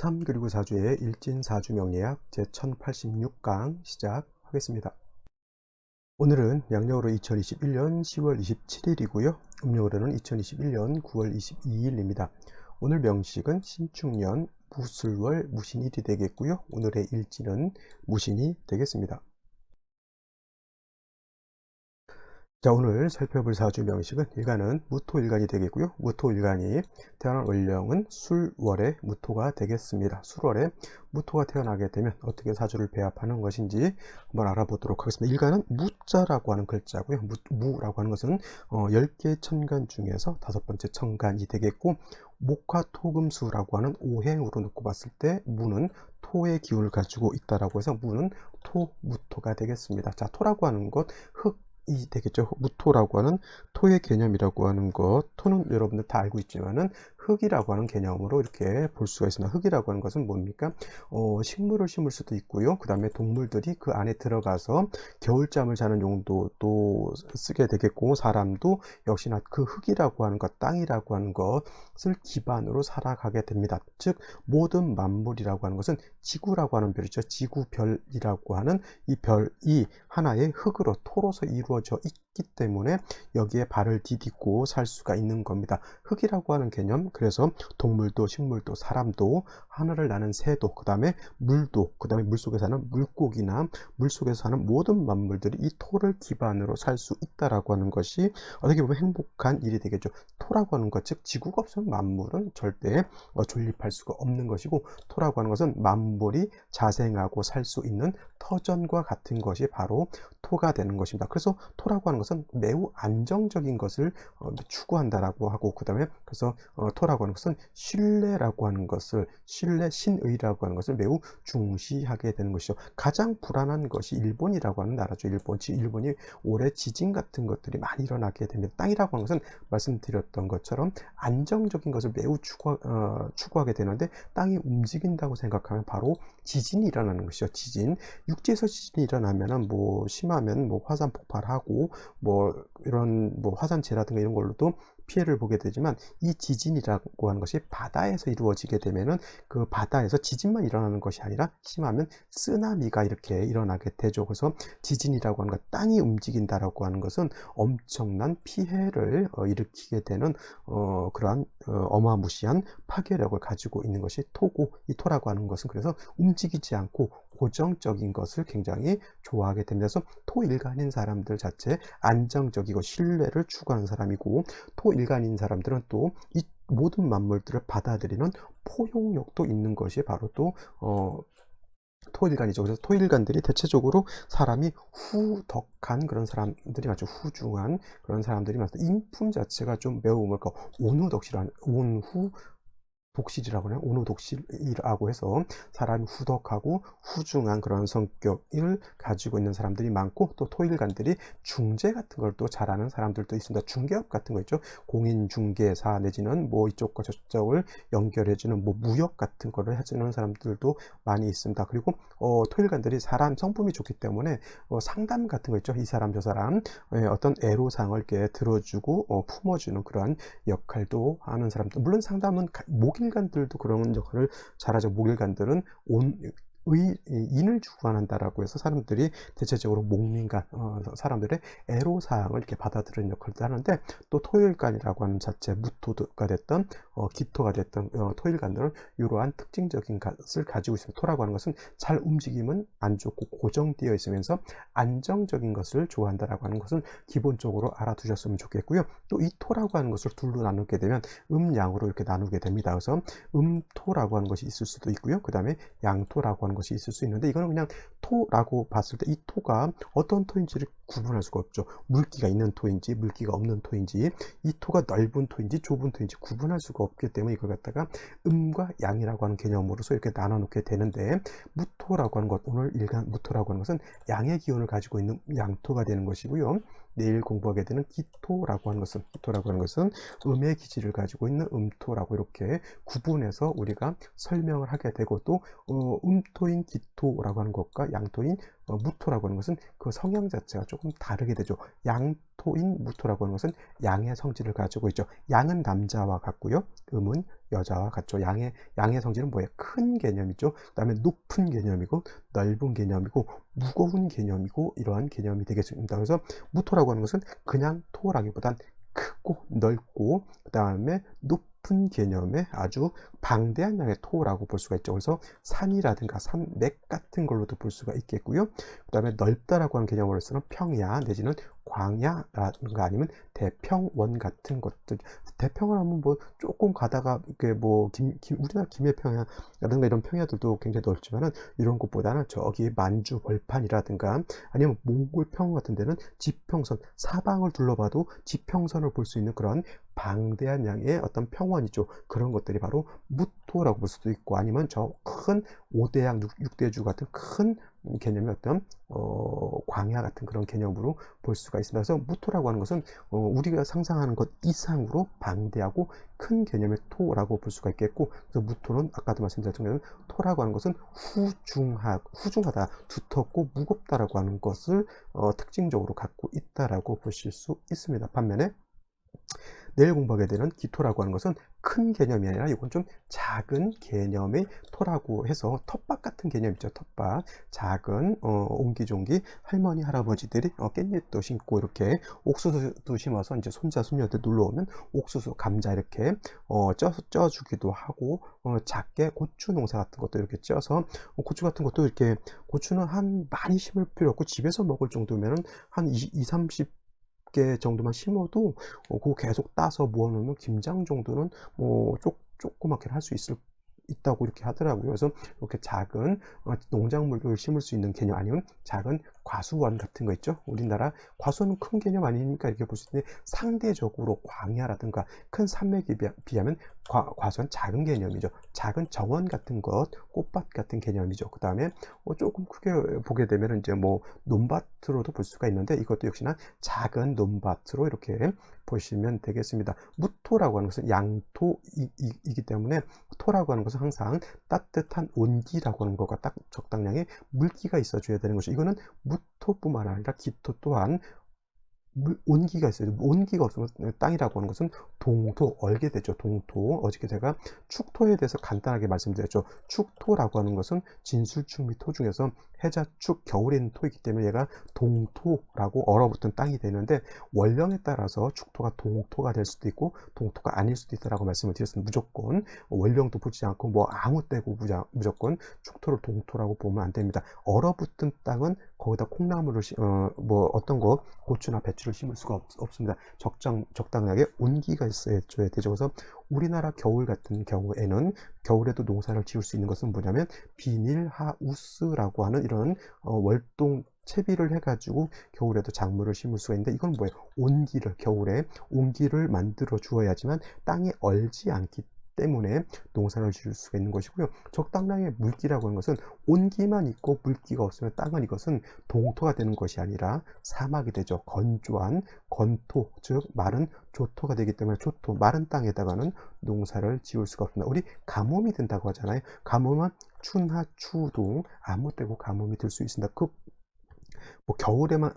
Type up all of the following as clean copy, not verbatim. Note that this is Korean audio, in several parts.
3 그리고 4주의 일진사주명리학 제1086강 시작하겠습니다. 오늘은 양력으로 2021년 10월 27일이고요. 음력으로는 2021년 9월 22일입니다. 오늘 명식은 신축년 무술월 무신일이 되겠고요. 오늘의 일진은 무신이 되겠습니다. 자, 오늘 살펴볼 사주 명식은 일간은 무토일간이 되겠고요. 무토일간이 태어난 월령은 술월의 무토가 되겠습니다. 술월에 무토가 태어나게 되면 어떻게 사주를 배합하는 것인지 한번 알아보도록 하겠습니다. 일간은 무자라고 하는 글자고요. 무라고 하는 것은 10개의 천간 중에서 5번째 천간이 되겠고, 목화토금수라고 하는 오행으로 놓고 봤을 때 무는 토의 기운을 가지고 있다라고 해서 무는 토무토가 되겠습니다. 자, 토라고 하는 것, 이 되겠죠. 무토라고 하는 토의 개념이라고 하는 것, 토는 여러분들 다 알고 있지만은 흙이라고 하는 개념으로 이렇게 볼 수가 있습니다. 흙이라고 하는 것은 뭡니까? 식물을 심을 수도 있고요. 그 다음에 동물들이 그 안에 들어가서 겨울잠을 자는 용도도 쓰게 되겠고, 사람도 역시나 그 흙이라고 하는 것, 땅이라고 하는 것을 기반으로 살아가게 됩니다. 즉 모든 만물이라고 하는 것은 지구라고 하는 별이죠. 지구별이라고 하는 이 별이 하나의 흙으로, 토로서 이루어져 있기 때문에 여기에 발을 디딛고 살 수가 있는 겁니다. 흙이라고 하는 개념, 그래서 동물도 식물도 사람도 하늘을 나는 새도, 그 다음에 물도, 그 다음에 물속에 사는 물고기나 물속에서 사는 모든 만물들이 이 토를 기반으로 살 수 있다라고 하는 것이 어떻게 보면 행복한 일이 되겠죠. 토라고 하는 것, 즉 지구가 없으면 만물은 절대 존립할 수가 없는 것이고, 토라고 하는 것은 만물이 자생하고 살 수 있는 터전과 같은 것이 바로 토가 되는 것입니다. 그래서 토라고 하는 것은 매우 안정적인 것을 추구한다라고 하고, 그 다음에 그래서 토라고 하는 것은 신뢰라고 하는 것을, 신의라고 하는 것을 매우 중시하게 되는 것이죠. 가장 불안한 것이 일본이라고 하는 나라죠. 일본이 올해 지진 같은 것들이 많이 일어나게 됩니다. 땅이라고 하는 것은 말씀드렸던 것처럼 안정적인 것을 매우 추구하게 되는데, 땅이 움직인다고 생각하면 바로 지진이 일어나는 것이죠. 지진, 육지에서 지진이 일어나면은 뭐 심하면 뭐 화산 폭발하고 뭐 이런 뭐 화산재라든가 이런 걸로도 피해를 보게 되지만, 이 지진이라고 하는 것이 바다에서 이루어지게 되면은 그 바다에서 지진만 일어나는 것이 아니라 심하면 쓰나미가 이렇게 일어나게 되죠. 그래서 지진이라고 하는 것, 땅이 움직인다라고 하는 것은 엄청난 피해를 일으키게 되는 그러한 어마무시한 파괴력을 가지고 있는 것이 토고, 이 토라고 하는 것은 그래서 움직이지 않고 고정적인 것을 굉장히 좋아하게 됩니다. 그래서 토일간인 사람들 자체 안정적이고 신뢰를 추구하는 사람이고, 토일간인 사람들은 또 이 모든 만물들을 받아들이는 포용력도 있는 것이 바로 또 토일간이죠. 그래서 토일간들이 대체적으로 사람이 후덕한 그런 사람들이 많죠. 후중한 그런 사람들이 많습니다. 인품 자체가 좀 매우 뭘까, 온후덕실한, 독실이라고 하나요? 온후독실이라고 해서 사람이 후덕하고 후중한 그런 성격을 가지고 있는 사람들이 많고, 또 토일간들이 중재 같은 걸 또 잘하는 사람들도 있습니다. 중개업 같은 거 있죠. 공인중개사 내지는 뭐 이쪽과 저쪽을 연결해주는 뭐 무역 같은 거를 해주는 사람들도 많이 있습니다. 그리고 토일간들이 사람 성품이 좋기 때문에 상담 같은 거 있죠. 이 사람 저 사람 어떤 애로사항을 이렇게 들어주고 품어주는 그러한 역할도 하는 사람들. 물론 상담은 목일간들도 그런 역할을 잘하죠. 목일간들은 인을 주관한다라고 해서 사람들이 대체적으로 목민간, 사람들의 애로사항을 이렇게 받아들이는 역할도 하는데, 또 토일간이라고 하는 자체, 무토가 됐던 기토가 됐던 토일간들은 이러한 특징적인 것을 가지고 있습니다. 토라고 하는 것은 잘 움직임은 안 좋고 고정되어 있으면서 안정적인 것을 좋아한다라고 하는 것은 기본적으로 알아두셨으면 좋겠고요. 또 이 토라고 하는 것을 둘로 나누게 되면 음양으로 이렇게 나누게 됩니다. 그래서 음토라고 하는 것이 있을 수도 있고요. 그 다음에 양토라고 하는 것이 있을 수 있는데, 이거는 그냥 토라고 봤을 때 이 토가 어떤 토인지를 구분할 수가 없죠. 물기가 있는 토인지 물기가 없는 토인지, 이 토가 넓은 토인지 좁은 토인지 구분할 수가 없기 때문에 이걸 갖다가 음과 양이라고 하는 개념으로서 이렇게 나눠 놓게 되는데, 무토라고 하는 것, 오늘 일간 무토라고 하는 것은 양의 기운을 가지고 있는 양토가 되는 것이고요. 내일 공부하게 되는 기토라고 하는 것은 음의 기질을 가지고 있는 음토라고 이렇게 구분해서 우리가 설명을 하게 되고, 또 음토인 기토라고 하는 것과 양토인 무토라고 하는 것은 그 성향 자체가 조금 다르게 되죠. 양토인 무토라고 하는 것은 양의 성질을 가지고 있죠. 양은 남자와 같고요. 음은 여자와 같죠. 양의 성질은 뭐예요? 큰 개념이죠. 그 다음에 높은 개념이고 넓은 개념이고 무거운 개념이고 이러한 개념이 되겠습니다. 그래서 무토라고 하는 것은 그냥 토라기보단 크고 넓고 그 다음에 높은 개념의 아주 방대한 양의 토라고 볼 수가 있죠. 그래서 산이라든가 산맥 같은 걸로도 볼 수가 있겠고요. 그 다음에 넓다라고 하는 개념으로서는 평야 내지는 광야라든가 아니면 대평원 같은 것들. 대평원 하면 뭐 조금 가다가 이게 뭐 우리나라 김해평야라든가 이런 평야들도 굉장히 넓지만은 이런 곳보다는 저기 만주 벌판이라든가 아니면 몽골평 같은 데는 지평선, 사방을 둘러봐도 지평선을 볼 수 있는 그런 방대한 양의 어떤 평원이죠. 그런 것들이 바로 무토라고 볼 수도 있고 아니면 저 큰 5대양 6대주 같은 큰 개념의 어떤 광야 같은 그런 개념으로 볼 수가 있습니다. 그래서 무토라고 하는 것은 우리가 상상하는 것 이상으로 방대하고 큰 개념의 토라고 볼 수가 있겠고, 그래서 무토는 아까도 말씀드렸던 것처럼 토라고 하는 것은 후중하다, 두텁고 무겁다라고 하는 것을 특징적으로 갖고 있다라고 보실 수 있습니다. 반면에 내일 공부하게 되는 기토라고 하는 것은 큰 개념이 아니라 이건 좀 작은 개념의 토라고 해서 텃밭 같은 개념이죠. 텃밭. 작은 옹기종기 할머니 할아버지들이 깻잎도 심고 이렇게 옥수수도 심어서 이제 손자 손녀들 놀러 오면 옥수수 감자 이렇게 쪄주기도 하고 작게 고추 농사 같은 것도 이렇게 쪄서 고추 같은 것도 이렇게 고추는 한 많이 심을 필요 없고 집에서 먹을 정도면은 한 30개 정도만 심어도 그거 계속 따서 모아놓으면 김장 정도는 뭐 조그맣게 할 수 있다고 이렇게 하더라고요. 그래서 이렇게 작은 농작물을 심을 수 있는 개념 아니면 작은 과수원 같은 거 있죠. 우리나라 과수원은 큰 개념 아니니까 이렇게 볼 수 있는데 상대적으로 광야라든가 큰 산맥에 비하면 과수원 작은 개념이죠. 작은 정원 같은 것, 꽃밭 같은 개념이죠. 그 다음에 조금 크게 보게 되면 이제 뭐 논밭으로도 볼 수가 있는데 이것도 역시나 작은 논밭으로 이렇게 보시면 되겠습니다. 무토라고 하는 것은 양토이기 때문에 토라고 하는 것은 항상 따뜻한 온기라고 하는 것과 딱 적당량의 물기가 있어줘야 되는 것이죠. 이거는 무토뿐만 아니라 기토 또한 온기가 있어요. 온기가 없으면 땅이라고 하는 것은 동토, 얼게 되죠. 동토. 어저께 제가 축토에 대해서 간단하게 말씀드렸죠. 축토라고 하는 것은 진술축 및 토 중에서 해자축, 겨울에 있는 토이기 때문에 얘가 동토라고 얼어붙은 땅이 되는데 원령에 따라서 축토가 동토가 될 수도 있고 동토가 아닐 수도 있다라고 말씀을 드렸습니다. 무조건 원령도 보지 않고 뭐 아무 때고 무조건 축토를 동토라고 보면 안 됩니다. 얼어붙은 땅은 거기다 콩나물을 뭐 어떤 거 고추나 배추를 심을 수가 없습니다. 적당하게 온기가 있어야 되죠. 그래서 우리나라 겨울 같은 경우에는 겨울에도 농사를 지을 수 있는 것은 뭐냐면 비닐하우스라고 하는 이런 월동 채비를 해가지고 겨울에도 작물을 심을 수가 있는데 이건 뭐예요? 온기를 겨울에 온기를 만들어 주어야지만 땅이 얼지 않기 때문에 농사를 지을 수가 있는 것이고요. 적당량의 물기라고 하는 것은 온기만 있고 물기가 없으면 땅은 이것은 동토가 되는 것이 아니라 사막이 되죠. 건조한 건토, 즉 마른 조토가 되기 때문에 조토, 마른 땅에다가는 농사를 지을 수가 없습니다. 우리 가뭄이 든다고 하잖아요. 가뭄은 춘하, 추동 아무 때고 가뭄이 들 수 있습니다. 뭐 겨울에만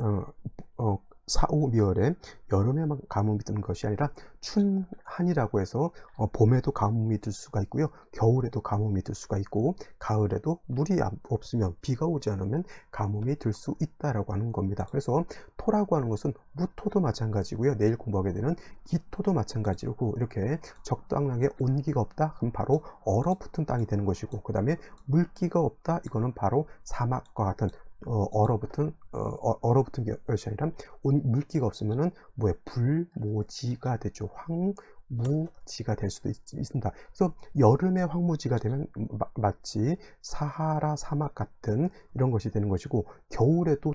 4, 5, 미월에 여름에만 가뭄이 드는 것이 아니라 춘한이라고 해서 봄에도 가뭄이 들 수가 있고요. 겨울에도 가뭄이 들 수가 있고 가을에도 물이 없으면 비가 오지 않으면 가뭄이 들 수 있다라고 하는 겁니다. 그래서 토라고 하는 것은 무토도 마찬가지고요. 내일 공부하게 되는 기토도 마찬가지고 이렇게 적당량의 온기가 없다? 그럼 바로 얼어붙은 땅이 되는 것이고 그 다음에 물기가 없다? 이거는 바로 사막과 같은 얼어붙은 것이 아니라 물기가 없으면은 불모지가 되죠. 황무지가 될 수도 있습니다. 그래서 여름에 황무지가 되면 마치 사하라 사막 같은 이런 것이 되는 것이고 겨울에도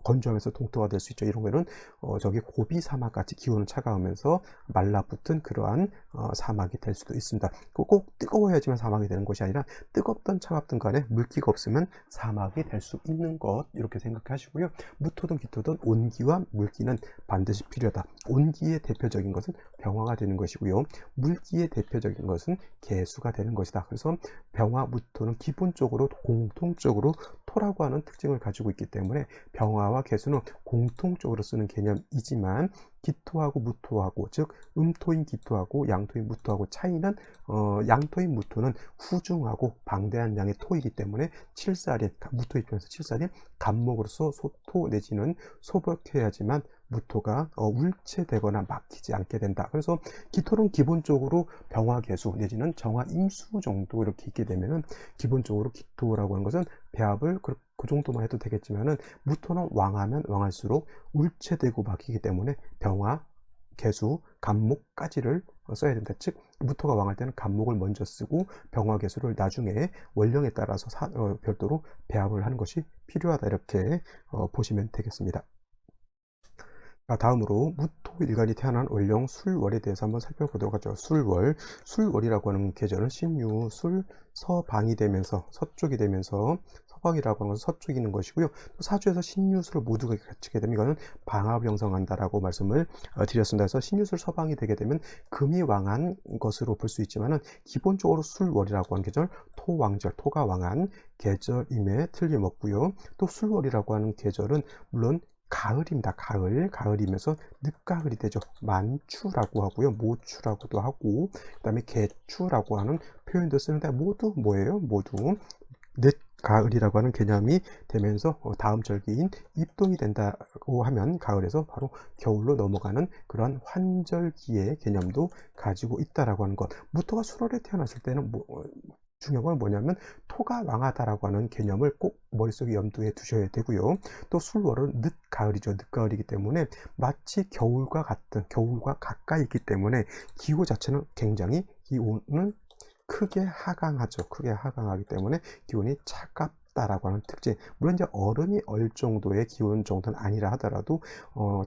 건조하면서 동토가 될 수 있죠. 이런 거는 저기 고비 사막 같이 기온은 차가우면서 말라붙은 그러한 사막이 될 수도 있습니다. 꼭 뜨거워야지만 사막이 되는 것이 아니라 뜨겁든 차갑든 간에 물기가 없으면 사막이 될 수 있는 것 이렇게 생각하시고요. 무토든 기토든 온기와 물기는 반드시 필요하다. 온기의 대표적인 것은 병화가 되는 것이고요. 물기의 대표적인 것은 개수가 되는 것이다. 그래서 병화, 무토는 기본적으로 공통적으로 토라고 하는 특징을 가지고 있기 때문에 병화 병화와 개수는 공통적으로 쓰는 개념이지만 기토하고 무토하고, 즉 음토인 기토하고 양토인 무토하고 차이는 양토인 무토는 후중하고 방대한 양의 토이기 때문에 칠살인, 무토 입장에서 칠살인 간목으로서 소토 내지는 소벽해야지만 무토가 울체되거나 막히지 않게 된다. 그래서 기토는 기본적으로 병화 개수 내지는 정화 임수 정도 이렇게 있게 되면은 기본적으로 기토라고 하는 것은 배합을 그 정도만 해도 되겠지만은 무토는 왕하면 왕할수록 울체되고 막히기 때문에 병화, 개수, 간목까지를 써야 된다. 즉 무토가 왕할 때는 간목을 먼저 쓰고 병화, 개수를 나중에 원령에 따라서 별도로 배합을 하는 것이 필요하다. 이렇게 보시면 되겠습니다. 다음으로 무토일간이 태어난 월령 술월에 대해서 한번 살펴보도록 하죠. 술월이라고 하는 계절은 신유, 술, 서방이 되면서 서쪽이 되면서, 서방이라고 하는 것은 서쪽이 있는 것이고요. 또 사주에서 신유술을 모두가 갖추게 되면 이거는 방합을 형성한다라고 말씀을 드렸습니다. 그래서 신유술 서방이 되게 되면 금이 왕한 것으로 볼 수 있지만은 기본적으로 술월이라고 하는 계절, 토왕절, 토가 왕한 계절임에 틀림없고요. 또 술월이라고 하는 계절은 물론 가을입니다. 가을이면서 늦가을이 되죠. 만추라고 하고요. 모추라고도 하고, 그 다음에 개추라고 하는 표현도 쓰는데 모두 뭐예요? 모두 늦가을이라고 하는 개념이 되면서 다음 절기인 입동이 된다고 하면 가을에서 바로 겨울로 넘어가는 그런 환절기의 개념도 가지고 있다라고 하는 것. 무토가 술월에 태어났을 때는 중요한 건 뭐냐면 토가 왕하다라고 하는 개념을 꼭 머릿속에 염두에 두셔야 되고요. 또 술월은 늦가을이죠. 늦가을이기 때문에 마치 겨울과 가까이 있기 때문에 기후 자체는 굉장히, 기온은 크게 하강하죠. 크게 하강하기 때문에 기온이 차갑다라고 하는 특징. 물론 이제 얼음이 얼 정도의 기온 정도는 아니라 하더라도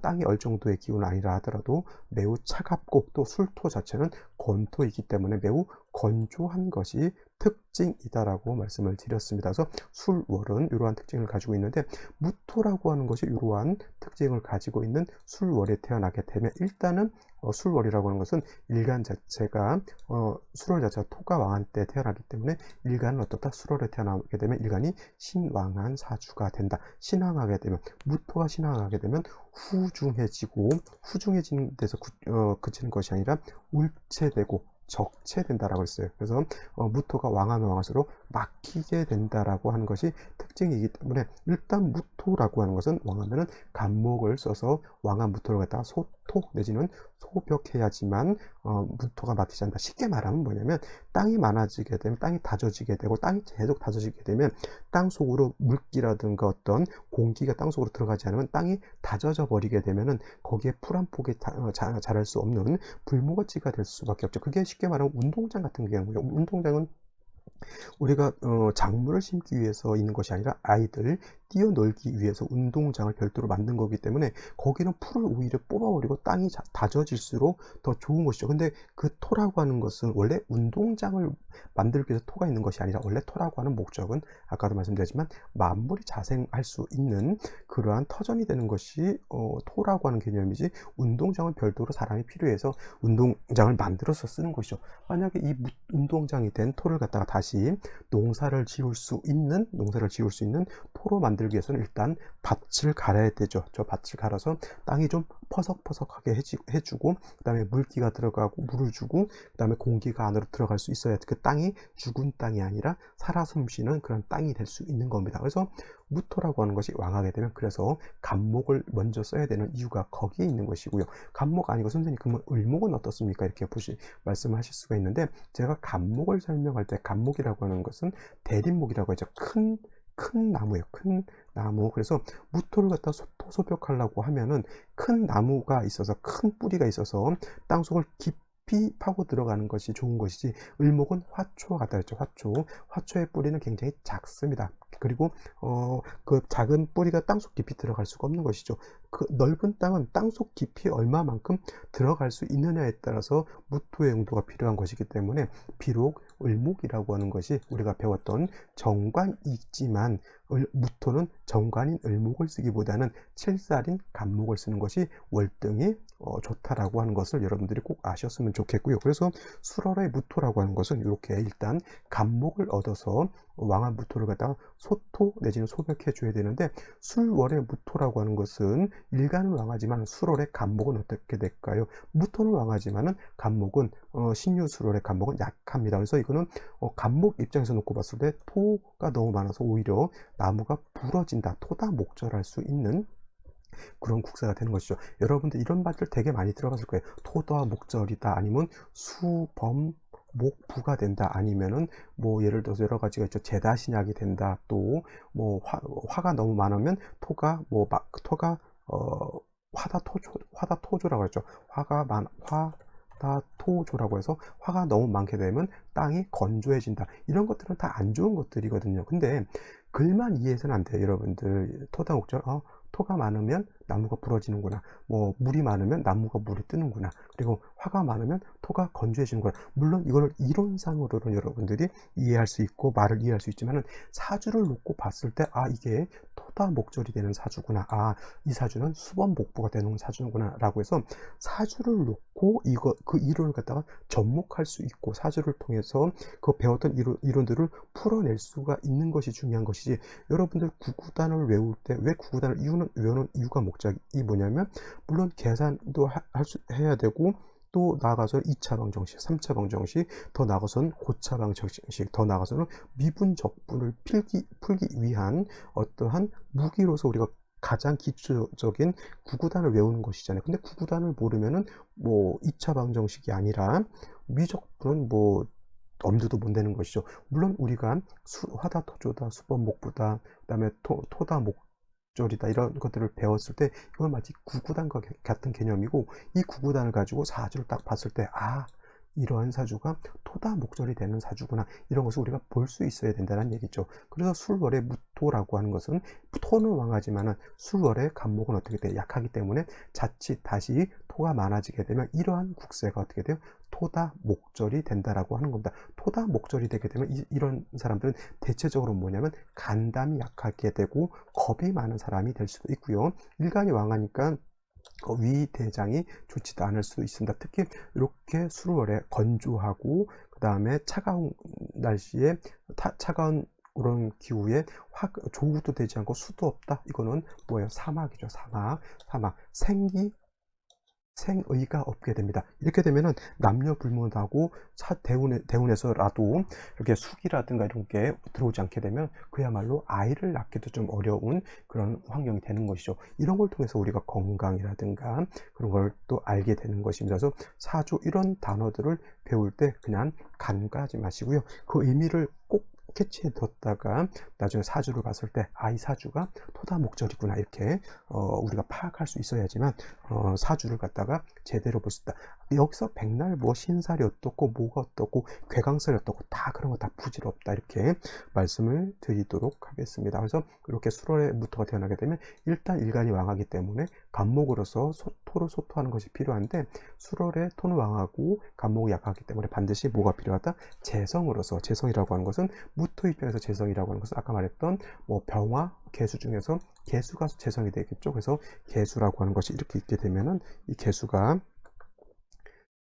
땅이 얼 정도의 기온은 아니라 하더라도 매우 차갑고, 또 술토 자체는 건토이기 때문에 매우 건조한 것이 특징이다라고 말씀을 드렸습니다. 그래서 술월은 이러한 특징을 가지고 있는데, 무토라고 하는 것이 이러한 특징을 가지고 있는 술월에 태어나게 되면 일단은 술월이라고 하는 것은 일간 자체가 술월 자체가 토가 왕한 때 태어나기 때문에 일간은 어떻다? 술월에 태어나게 되면 일간이 신왕한 사주가 된다. 신왕하게 되면, 무토가 신왕하게 되면 후중해지는 데서 그치는 것이 아니라 울체되고 적체된다라고 했어요. 그래서 무토가 왕하면 왕할수록 막히게 된다라고 하는 것이 특징이기 때문에 일단 무토라고 하는 것은 왕하면은 간목을 써서 왕한 무토를 갖다가 소토 내지는 소벽해야지만 무토가 막히지 않는다. 쉽게 말하면 뭐냐면 땅이 많아지게 되면, 땅이 다져지게 되고, 땅이 계속 다져지게 되면 땅 속으로 물기라든가 어떤 공기가 땅 속으로 들어가지 않으면 땅이 다져져 버리게 되면은 거기에 풀 한 폭이 자랄 수 없는 불모거지가 될 수밖에 없죠. 그게 쉽게 말하면 운동장 같은 경우예요. 운동장은 우리가 작물을 심기 위해서 있는 것이 아니라 아이들 뛰어놀기 위해서 운동장을 별도로 만든 거기 때문에 거기는 풀을 오히려 뽑아버리고 땅이 다져질수록 더 좋은 것이죠. 근데 그 토라고 하는 것은 원래 운동장을 만들기 위해서 토가 있는 것이 아니라, 원래 토라고 하는 목적은 아까도 말씀드렸지만 만물이 자생할 수 있는 그러한 터전이 되는 것이 토라고 하는 개념이지, 운동장은 별도로 사람이 필요해서 운동장을 만들어서 쓰는 것이죠. 만약에 이 운동장이 된 토를 갖다가 다시 농사를 지을 수 있는 토로 만들기 위해서는 일단 밭을 갈아야 되죠. 저 밭을 갈아서 땅이 좀 퍼석퍼석하게 해주고, 그 다음에 물기가 들어가고 물을 주고, 그 다음에 공기가 안으로 들어갈 수 있어야 그 땅이 죽은 땅이 아니라 살아 숨쉬는 그런 땅이 될 수 있는 겁니다. 그래서 무토라고 하는 것이 왕하게 되면, 그래서 간목을 먼저 써야 되는 이유가 거기에 있는 것이고요. 간목 아니고 선생님 그러면 을목은 어떻습니까? 이렇게 말씀하실 수가 있는데, 제가 간목을 설명할 때 간목이라고 하는 것은 대립목이라고 하죠. 큰 나무예요. 큰 나무. 그래서 무토를 갖다 소토소벽하려고 하면은 큰 나무가 있어서, 큰 뿌리가 있어서 땅속을 깊이 파고 들어가는 것이 좋은 것이지, 을목은 화초와 같다 했죠. 화초의 뿌리는 굉장히 작습니다. 그리고 그 작은 뿌리가 땅속 깊이 들어갈 수가 없는 것이죠. 그 넓은 땅은 땅속 깊이 얼마만큼 들어갈 수 있느냐에 따라서 무토의 용도가 필요한 것이기 때문에, 비록 을목이라고 하는 것이 우리가 배웠던 정관이 있지만 무토는 정관인 을목을 쓰기보다는 칠살인 간목을 쓰는 것이 월등히 좋다라고 하는 것을 여러분들이 꼭 아셨으면 좋겠고요. 그래서 술월의 무토라고 하는 것은 이렇게 일단 간목을 얻어서 왕한 무토를 갖다가 소토 내지는 소벽해 줘야 되는데, 술월의 무토라고 하는 것은 일간은 왕하지만 술월의 간목은 어떻게 될까요? 무토는 왕하지만은 간목은 신유술월의 간목은 약합니다. 그래서 이거는 간목 입장에서 놓고 봤을 때 토가 너무 많아서 오히려 나무가 부러진다, 토다 목절할 수 있는 그런 국사가 되는 것이죠. 여러분들 이런 말들 되게 많이 들어봤을 거예요. 토다 목절이다, 아니면 수범 목부가 된다, 아니면은 뭐 예를 들어서 여러 가지가 있죠. 제다신약이 된다, 또 뭐 화가 너무 많으면 토가 뭐 토가 화다토조라고 했죠. 화다토조라고 해서 화가 너무 많게 되면 땅이 건조해진다. 이런 것들은 다 안 좋은 것들이거든요. 근데 글만 이해해서는 안 돼요, 여러분들. 토다 목절, 토가 많으면 나무가 부러지는구나, 뭐 물이 많으면 나무가 물이 뜨는구나, 그리고 화가 많으면 토가 건조해지는구나. 물론 이거를 이론상으로는 여러분들이 이해할 수 있고 말을 이해할 수 있지만은, 사주를 놓고 봤을 때 이게 토다 목절이 되는 사주구나, 이 사주는 수범 목부가 되는 사주구나 라고 해서 사주를 놓고 그 이론을 갖다가 접목할 수 있고, 사주를 통해서 그 배웠던 이론들을 풀어낼 수가 있는 것이 중요한 것이지, 여러분들 구구단을 외울 때 왜 구구단을 외우는 이유가 목적이 뭐냐면, 물론 계산도 해야 되고, 또 나아가서 2차 방정식, 3차 방정식, 더 나아가서는 고차 방정식, 더 나아가서는 미분적분을 풀기 위한 어떠한 무기로서 우리가 가장 기초적인 구구단을 외우는 것이잖아요. 근데 구구단을 모르면은 뭐 2차 방정식이 아니라 미적분은 뭐 엄두도 못 내는 것이죠. 물론 우리가 화다 토조다, 수범 목부다, 그다음에 토다 목절이다, 이런 것들을 배웠을 때 이건 마치 구구단과 같은 개념이고, 이 구구단을 가지고 사주를 딱 봤을 때 이러한 사주가 토다 목절이 되는 사주구나, 이런 것을 우리가 볼 수 있어야 된다는 얘기죠. 그래서 술월의 무토라고 하는 것은, 토는 왕하지만은 술월의 간목은 어떻게 돼? 약하기 때문에 자칫 다시 토가 많아지게 되면 이러한 국세가 어떻게 돼요? 토다 목절이 된다라고 하는 겁니다. 토다 목절이 되게 되면 이런 사람들은 대체적으로 뭐냐면 간담이 약하게 되고 겁이 많은 사람이 될 수도 있고요. 일간이 왕하니까 위대장이 좋지도 않을 수도 있습니다. 특히 이렇게 술월에 건조하고, 그 다음에 차가운 날씨에 차가운 그런 기후에 조우도 되지 않고 수도 없다. 이거는 뭐예요? 사막이죠. 사막. 생의가 없게 됩니다. 이렇게 되면은 남녀 불문하고 대운에서라도 이렇게 숙이라든가 이런 게 들어오지 않게 되면 그야말로 아이를 낳기도 좀 어려운 그런 환경이 되는 것이죠. 이런 걸 통해서 우리가 건강이라든가 그런 걸 또 알게 되는 것입니다. 그래서 사주, 이런 단어들을 배울 때 그냥 간과하지 마시고요. 그 의미를 꼭 캐치해 뒀다가 나중에 사주를 봤을 때 이 사주가 토다 목절이구나, 이렇게 우리가 파악할 수 있어야지만 사주를 갖다가 제대로 볼 수 있다. 여기서 백날 뭐 신살이 어떻고 뭐가 어떻고 괴강살이 어떻고 다 그런 거 다 부질없다, 이렇게 말씀을 드리도록 하겠습니다. 그래서 이렇게 술월의 무토가 태어나게 되면 일단 일간이 왕하기 때문에 간목으로서 토를 소토하는 것이 필요한데, 술월의 토는 왕하고 간목이 약하기 때문에 반드시 뭐가 필요하다? 재성으로서, 재성이라고 하는 것은 무토 입장에서 재성이라고 하는 것은 아까 말했던 뭐 병화, 개수 중에서 개수가 재성이 되겠죠. 그래서 개수라고 하는 것이 이렇게 있게 되면은 이 개수가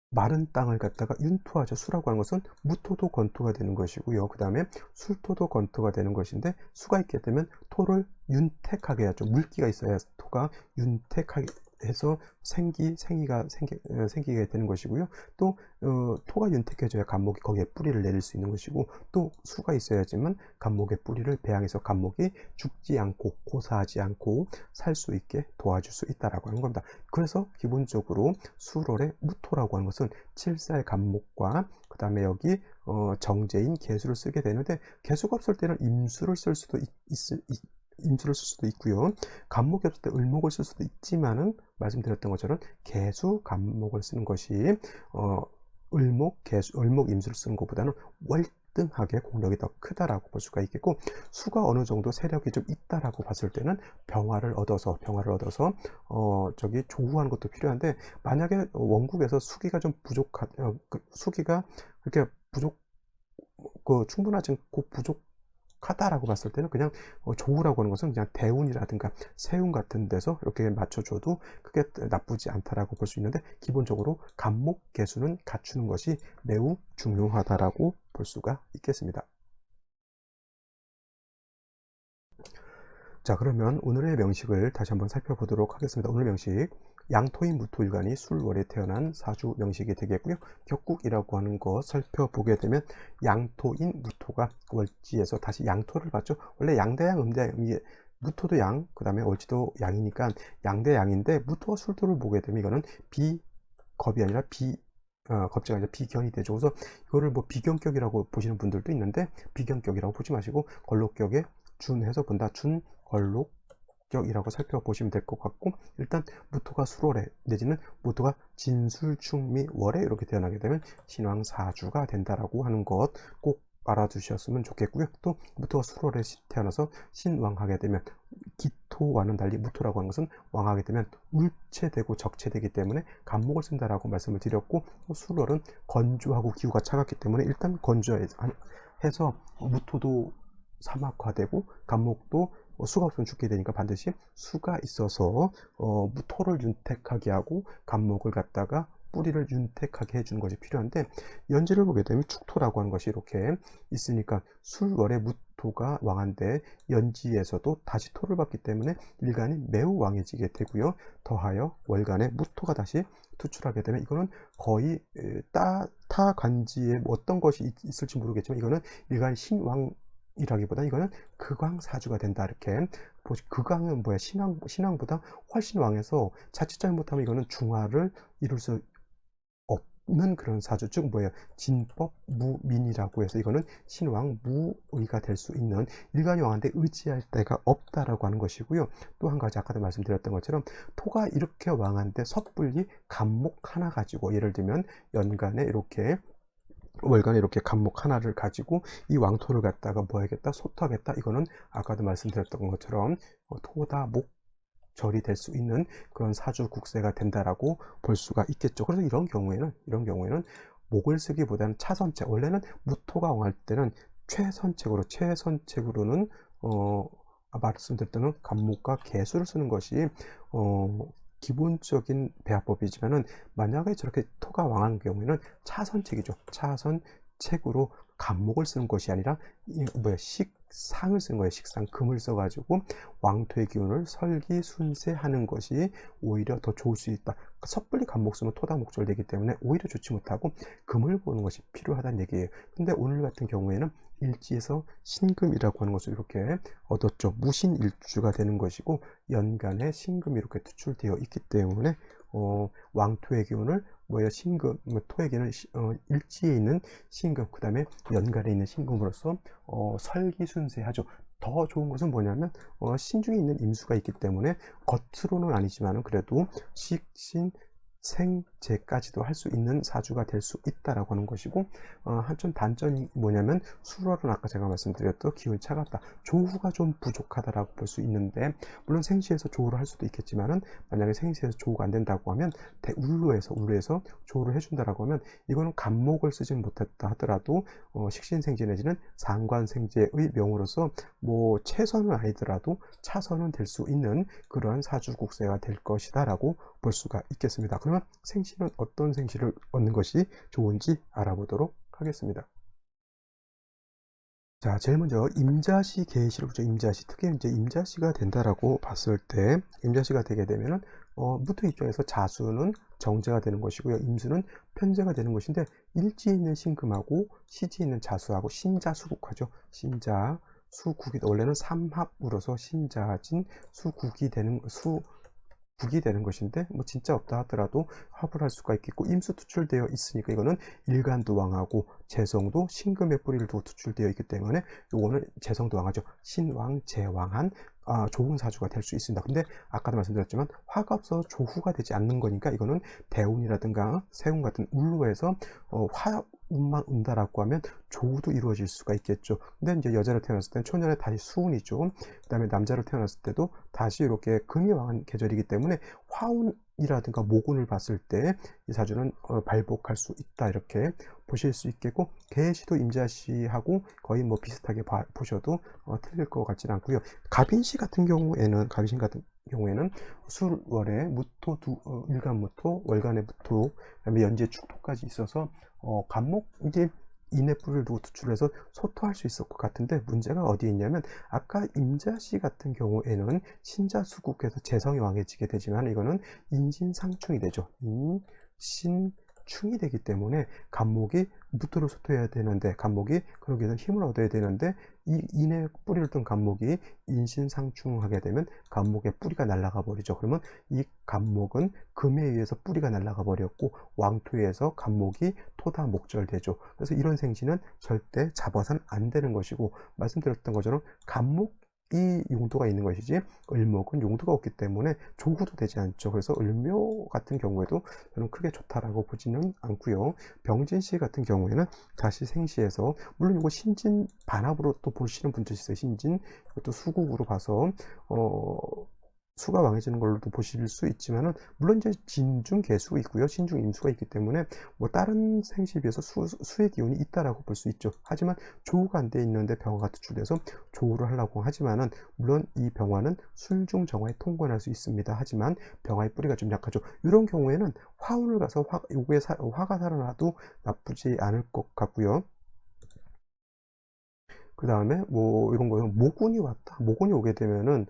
마른 땅을 갖다가 윤토하죠. 수라고 하는 것은 무토도 건토가 되는 것이고요. 그 다음에 술토도 건토가 되는 것인데, 수가 있게 되면 토를 윤택하게 하죠. 물기가 있어야 토가 윤택하게 해서 생기가 생기게 되는 것이고요. 또 토가 윤택해져야 간목이 거기에 뿌리를 내릴 수 있는 것이고, 또 수가 있어야지만 간목의 뿌리를 배양해서 간목이 죽지 않고 고사하지 않고 살 수 있게 도와줄 수 있다라고 하는 겁니다. 그래서 기본적으로 술월의 무토라고 하는 것은 칠살 간목과 그 다음에 여기 정제인 개수를 쓰게 되는데, 개수가 없을 때는 임수를 쓸 수도 임수를 쓸 수도 있고요. 간목이 없을 때 을목을 쓸 수도 있지만은, 말씀드렸던 것처럼 개수 간목을 쓰는 것이 을목 임수를 쓰는 것보다는 월등하게 공력이 더 크다라고 볼 수가 있겠고, 수가 어느 정도 세력이 좀 있다라고 봤을 때는 병화를 얻어서 저기 조후하는 것도 필요한데, 만약에 원국에서 수기가 좀 수기가 그렇게 충분하지 않고 부족하다라고 봤을 때는 그냥 조우라고 하는 것은 그냥 대운이라든가 세운 같은 데서 이렇게 맞춰줘도 그게 나쁘지 않다라고 볼 수 있는데, 기본적으로 간목 개수는 갖추는 것이 매우 중요하다라고 볼 수가 있겠습니다. 자, 그러면 오늘의 명식을 다시 한번 살펴보도록 하겠습니다. 오늘 명식, 양토인 무토일간이 술월에 태어난 사주 명식이 되겠고요. 격국이라고 하는 것 살펴보게 되면 양토인 무토가 월지에서 다시 양토를 봤죠. 원래 양대양, 음대양, 무토도 양, 그 다음에 월지도 양이니까 양대양인데 무토와 술토를 보게 되면 이거는 비겁이 아니라 겁재가 아니라 비견이 되죠. 그래서 이거를 뭐 비견격이라고 보시는 분들도 있는데 비견격이라고 보지 마시고 걸록격에 준해서 본다. 준걸록격이라고 살펴보시면 될 것 같고, 일단 무토가 술월에 내지는 무토가 진술충미월에 이렇게 태어나게 되면 신왕사주가 된다라고 하는 것 꼭 알아두셨으면 좋겠고요. 또 무토가 술월에 태어나서 신왕하게 되면 기토와는 달리 무토라고 하는 것은 왕하게 되면 울체되고 적체되기 때문에 간목을 쓴다라고 말씀을 드렸고, 술월은 건조하고 기후가 차갑기 때문에 일단 건조해서 무토도 사막화되고 간목도 수가 없으면 죽게 되니까 반드시 수가 있어서 무토를 윤택하게 하고 간목을 갖다가 뿌리를 윤택하게 해주는 것이 필요한데, 연지를 보게 되면 축토라고 하는 것이 이렇게 있으니까 술월에 무토가 왕한데 연지에서도 다시 토를 받기 때문에 일간이 매우 왕해지게 되고요. 더하여 월간에 무토가 다시 투출하게 되면 이거는 거의 타 관지에 어떤 것이 있을지 모르겠지만 이거는 일간 신왕 이라기보다 이거는 극왕사주가 된다. 이렇게 극왕은 뭐야, 신왕보다 훨씬 왕해서 자칫 잘못하면 이거는 중화를 이룰 수 없는 그런 사주, 즉 뭐예요, 진법 무민이라고 해서 이거는 신왕 무의가 될 수 있는, 일간이 왕한테 의지할 데가 없다라고 하는 것이고요. 또 한 가지 아까도 말씀드렸던 것처럼 토가 이렇게 왕한데 섣불리 간목 하나 가지고, 예를 들면 연간에 이렇게 월간에 이렇게 간목 하나를 가지고 이 왕토를 갖다가 뭐 하겠다, 소토하겠다, 이거는 아까도 말씀드렸던 것처럼 토다 목절이 될 수 있는 그런 사주 국세가 된다라고 볼 수가 있겠죠. 그래서 이런 경우에는 목을 쓰기보다는 차선책, 원래는 무토가 왕할 때는 최선책으로는 말씀드렸던 간목과 개수를 쓰는 것이 기본적인 배합법이지만은, 만약에 저렇게 토가 왕하는 경우에는 차선책이죠. 차선책으로 간목을 쓰는 것이 아니라 식상을 쓰는 거예요. 식상, 금을 써가지고 왕토의 기운을 설기순세하는 것이 오히려 더 좋을 수 있다. 섣불리 간목 쓰면 토다 목절 되기 때문에 오히려 좋지 못하고 금을 보는 것이 필요하다는 얘기예요. 근데 오늘 같은 경우에는 일지에서 신금이라고 하는 것을 이렇게 얻었죠. 무신일주가 되는 것이고 연간에 신금이 이렇게 투출되어 있기 때문에 왕토의 기운을 신금, 토의 기운을 일지에 있는 신금, 그 다음에 연간에 있는 신금으로서 설기순세하죠. 더 좋은 것은 뭐냐면 신중에 있는 임수가 있기 때문에 겉으로는 아니지만은 그래도 식신 생재까지도 할 수 있는 사주가 될 수 있다라고 하는 것이고, 한점 단점이 뭐냐면 술월은 아까 제가 말씀드렸던 기운이 차갑다, 조후가 좀 부족하다라고 볼 수 있는데, 물론 생시에서 조후를 할 수도 있겠지만은 만약에 생시에서 조후가 안 된다고 하면 울루에서 조후를 해준다라고 하면 이거는 간목을 쓰진 못했다 하더라도 식신생재 내지는 상관생재의 명으로서 뭐 최선은 아니더라도 차선은 될 수 있는 그러한 사주국세가 될 것이다라고 볼 수가 있겠습니다. 그러면 생시는 어떤 생시를 얻는 것이 좋은지 알아보도록 하겠습니다. 자, 제일 먼저 임자시 계시를 보죠. 임자시, 특히 이제 임자시가 된다라고 봤을 때, 임자시가 되게 되면은 무토 입장에서 자수는 정제가 되는 것이고요, 임수는 편제가 되는 것인데, 일지에 있는 신금하고 시지에 있는 자수하고 신자수국하죠. 신자 수국이 원래는 삼합으로서 신자진 수국이 되는 국이 되는 것인데, 뭐 진짜 없다 하더라도 합을 할 수가 있겠고, 임수 투출되어 있으니까 이거는 일간도 왕하고 재성도 신금의 뿌리를 두고 투출되어 있기 때문에 요거는 재성도 왕하죠. 신왕 재왕한 좋은 사주가 될 수 있습니다. 근데 아까도 말씀드렸지만 화가 없어서 조후가 되지 않는 거니까 이거는 대운이라든가 세운 같은 울로에서 화운만 운다라고 하면 조후도 이루어질 수가 있겠죠. 근데 이제 여자를 태어났을 때는 초년에 다시 수운이죠. 그 다음에 남자를 태어났을 때도 다시 이렇게 금이 왕한 계절이기 때문에 화운이라든가 모군을 봤을 때 이 사주는 발복할 수 있다, 이렇게 보실 수 있겠고, 계시도 임자시하고 거의 뭐 비슷하게 보셔도 틀릴 것 같지는 않고요. 가빈시 같은 경우에는 술월에 무토 일간 무토, 월간의 무토, 그다음에 연재 축토까지 있어서 간목, 이제 인의 뿌리를 두고 투출해서 소토할 수 있을 것 같은데, 문제가 어디에 있냐면 아까 임자씨 같은 경우에는 신자수국해서 재성이 왕해지게 되지만 이거는 인신상충이 되죠. 인신충이 되기 때문에 간목이 무토를 소토해야 되는데, 간목이 그러기 위해서 힘을 얻어야 되는데, 이 인의 뿌리를 둔 간목이 인신상충하게 되면 간목의 뿌리가 날아가 버리죠. 그러면 이 간목은 금에 의해서 뿌리가 날아가 버렸고 왕토에 의해서 간목이 토다 목절되죠. 그래서 이런 생신은 절대 잡아서는 안 되는 것이고, 말씀드렸던 것처럼 간목이 용도가 있는 것이지 을목은 용도가 없기 때문에 조구도 되지 않죠. 그래서 을묘 같은 경우에도 저는 크게 좋다라고 보지는 않고요. 병진씨 같은 경우에는 다시 생시해서, 물론 이거 신진 반합으로 또 보시는 분도 있어요. 신진, 이것도 수국으로 봐서 수가 왕해지는 걸로도 보실 수 있지만은, 물론 이제 진중 개수가 있고요, 신중 임수가 있기 때문에 뭐 다른 생시에 비해서 수의 기운이 있다라고 볼 수 있죠. 하지만 조우가 안 돼 있는데 병화가 투출돼서 조우를 하려고 하지만은, 물론 이 병화는 술중 정화에 통관할 수 있습니다. 하지만 병화의 뿌리가 좀 약하죠. 이런 경우에는 화운을 가서 화가 살아나도 나쁘지 않을 것 같고요. 그 다음에 뭐 이런 거요, 모군이 왔다, 모군이 오게 되면은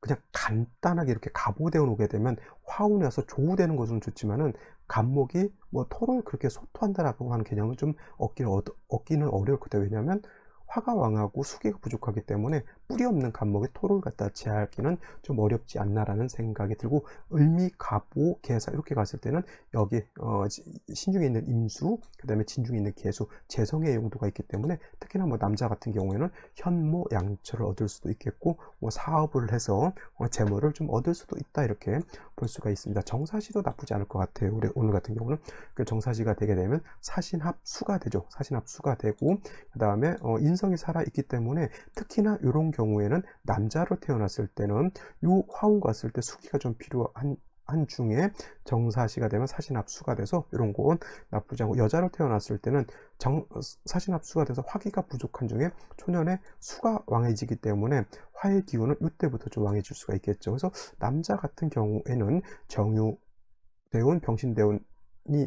그냥 간단하게 이렇게 가보대원 오게 되면 화운이 와서 조우되는 것은 좋지만은, 간목이 뭐 토를 그렇게 소토한다라고 하는 개념은 좀 얻기는 어려울 것 같아요. 왜냐하면 화가 왕하고 수기가 부족하기 때문에 뿌리 없는 간목의 토를 갖다 제하기는 좀 어렵지 않나라는 생각이 들고, 을미, 갑오, 개사 이렇게 갔을 때는 여기 신중에 있는 임수, 그 다음에 진중에 있는 개수, 재성의 용도가 있기 때문에, 특히나 뭐 남자 같은 경우에는 현모, 양처를 얻을 수도 있겠고, 뭐 사업을 해서 재물을 좀 얻을 수도 있다, 이렇게 볼 수가 있습니다. 정사시도 나쁘지 않을 것 같아요. 오늘 같은 경우는 그 정사시가 되게 되면 사신합수가 되죠. 사신합수가 되고, 그 다음에 인성이 살아있기 때문에, 특히나 이런 경우에는 남자로 태어났을 때는 요 화운가 왔을 때 수기가 좀 필요한 중에 정사시가 되면 사신합수가 돼서 이런 건 나쁘지 않고, 여자로 태어났을 때는 사신합수가 돼서 화기가 부족한 중에 초년에 수가 왕해지기 때문에 화의 기운은 이때부터 좀 왕해질 수가 있겠죠. 그래서 남자 같은 경우에는 정유대운, 병신대운이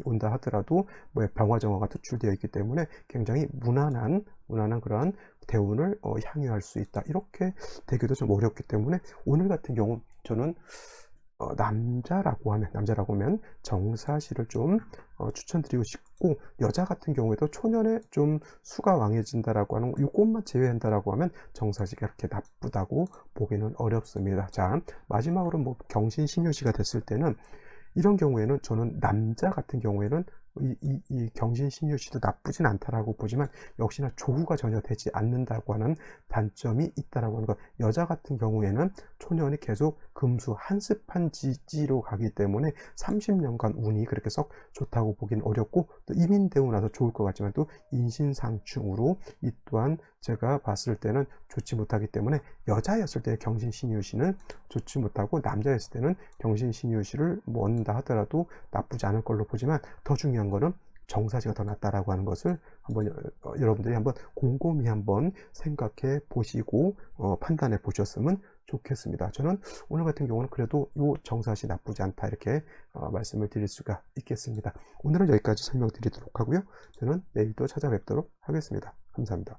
온다 하더라도 뭐 병화정화가 투출되어 있기 때문에 굉장히 무난한 그런 대운을 향유할 수 있다. 이렇게 되기도 좀 어렵기 때문에, 오늘 같은 경우 저는 남자라고 하면 정사시를 좀 추천드리고 싶고, 여자 같은 경우에도 초년에 좀 수가 왕해진다라고 하는 이것만 제외한다라고 하면 정사시가 그렇게 나쁘다고 보기는 어렵습니다. 자, 마지막으로 뭐 경신신유시가 됐을 때는, 이런 경우에는 저는 남자 같은 경우에는 이 경신신유시도 나쁘진 않다라고 보지만, 역시나 조후가 전혀 되지 않는다고 하는 단점이 있다라고 하는 것. 여자 같은 경우에는 초년이 계속 금수 한습한 지지로 가기 때문에 30년간 운이 그렇게 썩 좋다고 보기는 어렵고, 또 이민되고 나서 좋을 것 같지만 또 인신상충으로 이 또한 제가 봤을 때는 좋지 못하기 때문에, 여자였을 때 경신신유시는 좋지 못하고, 남자였을 때는 경신신유시를 원다 하더라도 나쁘지 않을 걸로 보지만, 더 중요한 거는 정사시가 더 낫다라고 하는 것을 한번 여러분들이 한번 곰곰이 한번 생각해 보시고 판단해 보셨으면 좋겠습니다. 저는 오늘 같은 경우는 그래도 이 정사시 나쁘지 않다, 이렇게 말씀을 드릴 수가 있겠습니다. 오늘은 여기까지 설명드리도록 하고요. 저는 내일 또 찾아뵙도록 하겠습니다. 감사합니다.